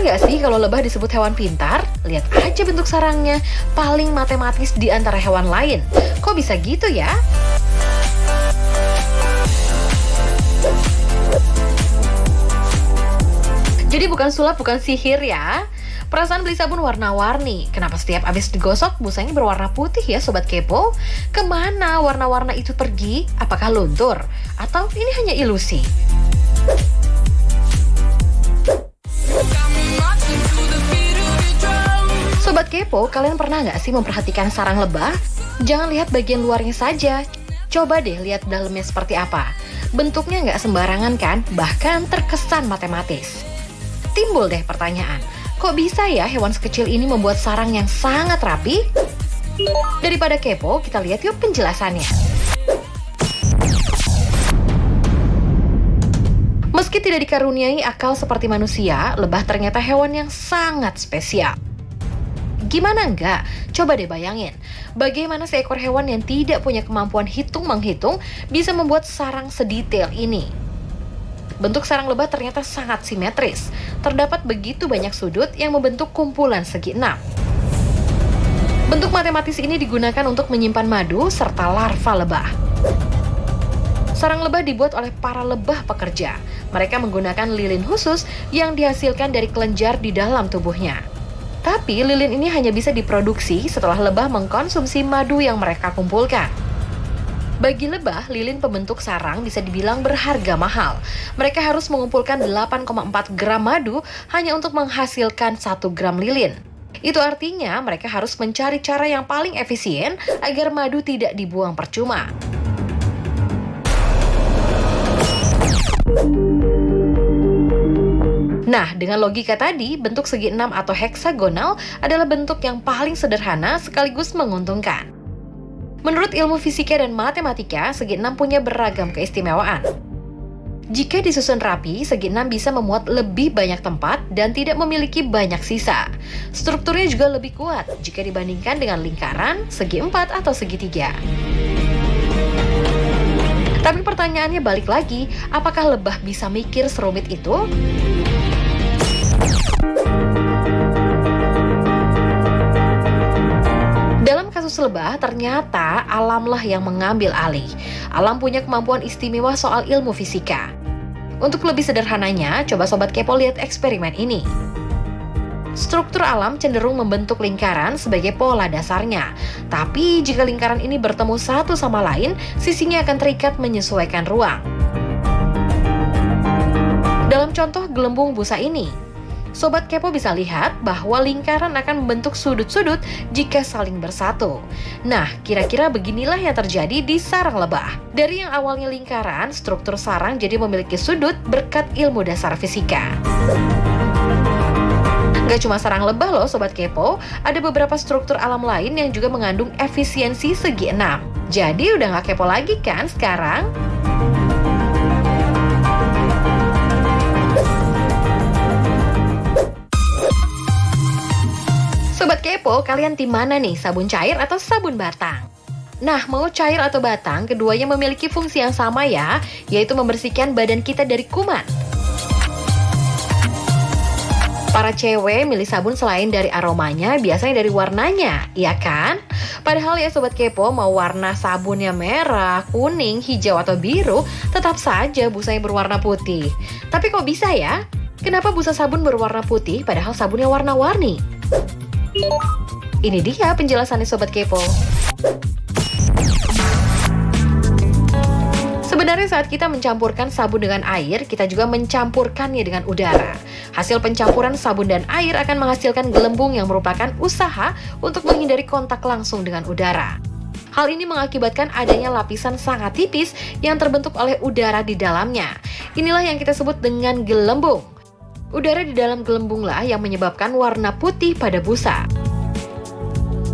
Benar nggak sih kalau lebah disebut hewan pintar? Lihat aja bentuk sarangnya, paling matematis di antara hewan lain. Kok bisa gitu ya? Jadi bukan sulap, bukan sihir ya. Perasaan beli sabun warna-warni. Kenapa setiap habis digosok busanya berwarna putih ya Sobat Kepo? Kemana warna-warna itu pergi? Apakah luntur? Atau ini hanya ilusi? Sobat Kepo, kalian pernah nggak sih memperhatikan sarang lebah? Jangan lihat bagian luarnya saja. Coba deh lihat dalamnya seperti apa. Bentuknya nggak sembarangan kan? Bahkan terkesan matematis. Timbul deh pertanyaan, kok bisa ya hewan sekecil ini membuat sarang yang sangat rapi? Daripada kepo, kita lihat yuk penjelasannya. Meski tidak dikaruniai akal seperti manusia, lebah ternyata hewan yang sangat spesial. Gimana enggak? Coba deh bayangin, bagaimana seekor hewan yang tidak punya kemampuan hitung-menghitung bisa membuat sarang sedetail ini. Bentuk sarang lebah ternyata sangat simetris. Terdapat begitu banyak sudut yang membentuk kumpulan segi 6. Bentuk matematis ini digunakan untuk menyimpan madu serta larva lebah. Sarang lebah dibuat oleh para lebah pekerja. Mereka menggunakan lilin khusus yang dihasilkan dari kelenjar di dalam tubuhnya. Tapi lilin ini hanya bisa diproduksi setelah lebah mengkonsumsi madu yang mereka kumpulkan. Bagi lebah, lilin pembentuk sarang bisa dibilang berharga mahal. Mereka harus mengumpulkan 8,4 gram madu hanya untuk menghasilkan 1 gram lilin. Itu artinya mereka harus mencari cara yang paling efisien agar madu tidak dibuang percuma. Nah, dengan logika tadi, bentuk segi 6 atau heksagonal adalah bentuk yang paling sederhana sekaligus menguntungkan. Menurut ilmu fisika dan matematika, segi 6 punya beragam keistimewaan. Jika disusun rapi, segi 6 bisa memuat lebih banyak tempat dan tidak memiliki banyak sisa. Strukturnya juga lebih kuat jika dibandingkan dengan lingkaran, segi 4 atau segitiga. Tapi pertanyaannya balik lagi, apakah lebah bisa mikir serumit itu? Dalam kasus lebah, ternyata alamlah yang mengambil alih. Alam punya kemampuan istimewa soal ilmu fisika. Untuk lebih sederhananya, coba Sobat Kepo lihat eksperimen ini. Struktur alam cenderung membentuk lingkaran sebagai pola dasarnya. Tapi jika lingkaran ini bertemu satu sama lain, sisinya akan terikat menyesuaikan ruang. Dalam contoh gelembung busa ini, Sobat Kepo bisa lihat bahwa lingkaran akan membentuk sudut-sudut jika saling bersatu. Nah, kira-kira beginilah yang terjadi di sarang lebah. Dari yang awalnya lingkaran, struktur sarang jadi memiliki sudut berkat ilmu dasar fisika. Gak cuma sarang lebah loh Sobat Kepo, ada beberapa struktur alam lain yang juga mengandung efisiensi segi 6. Jadi udah gak kepo lagi kan sekarang? Sobat Kepo, kalian tim mana nih? Sabun cair atau sabun batang? Nah, mau cair atau batang, keduanya memiliki fungsi yang sama ya, yaitu membersihkan badan kita dari kuman. Para cewek milih sabun selain dari aromanya, biasanya dari warnanya, iya kan? Padahal ya Sobat Kepo, mau warna sabunnya merah, kuning, hijau, atau biru, tetap saja busanya berwarna putih. Tapi kok bisa ya? Kenapa busa sabun berwarna putih padahal sabunnya warna-warni? Ini dia penjelasannya Sobat Kepo. Sebenarnya saat kita mencampurkan sabun dengan air, kita juga mencampurkannya dengan udara. Hasil pencampuran sabun dan air akan menghasilkan gelembung yang merupakan usaha untuk menghindari kontak langsung dengan udara. Hal ini mengakibatkan adanya lapisan sangat tipis yang terbentuk oleh udara di dalamnya. Inilah yang kita sebut dengan gelembung. Udara di dalam gelembunglah yang menyebabkan warna putih pada busa.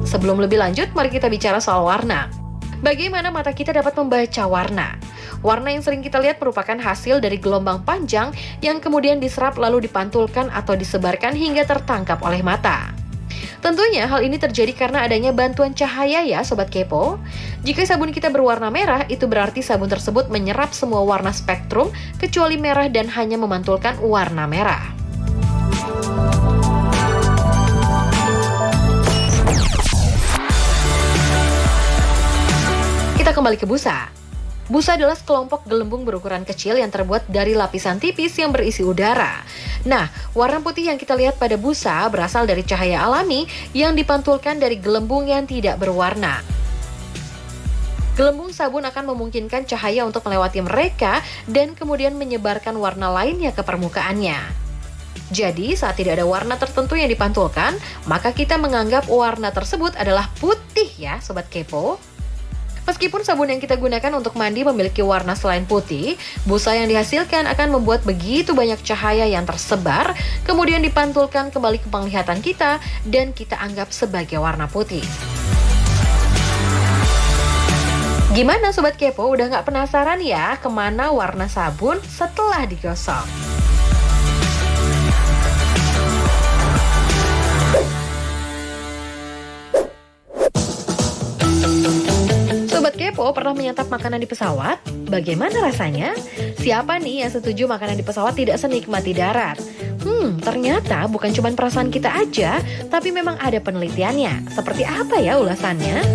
Sebelum lebih lanjut, mari kita bicara soal warna. Bagaimana mata kita dapat membaca warna? Warna yang sering kita lihat merupakan hasil dari gelombang panjang yang kemudian diserap lalu dipantulkan atau disebarkan hingga tertangkap oleh mata. Tentunya hal ini terjadi karena adanya bantuan cahaya ya Sobat Kepo. Jika sabun kita berwarna merah, itu berarti sabun tersebut menyerap semua warna spektrum kecuali merah dan hanya memantulkan warna merah. kembali ke busa. Busa adalah sekelompok gelembung berukuran kecil yang terbuat dari lapisan tipis yang berisi udara. Nah, warna putih yang kita lihat pada busa berasal dari cahaya alami yang dipantulkan dari gelembung yang tidak berwarna. Gelembung sabun akan memungkinkan cahaya untuk melewati mereka dan kemudian menyebarkan warna lainnya ke permukaannya. Jadi, saat tidak ada warna tertentu yang dipantulkan, maka kita menganggap warna tersebut adalah putih ya, Sobat Kepo. Meskipun sabun yang kita gunakan untuk mandi memiliki warna selain putih, busa yang dihasilkan akan membuat begitu banyak cahaya yang tersebar, kemudian dipantulkan kembali ke penglihatan kita, dan kita anggap sebagai warna putih. Gimana Sobat Kepo, udah nggak penasaran ya kemana warna sabun setelah digosok? Sobat Kepo pernah menyantap makanan di pesawat? Bagaimana rasanya? Siapa nih yang setuju makanan di pesawat tidak senikmat di darat? Ternyata bukan cuma perasaan kita aja, tapi memang ada penelitiannya. Seperti apa ya ulasannya?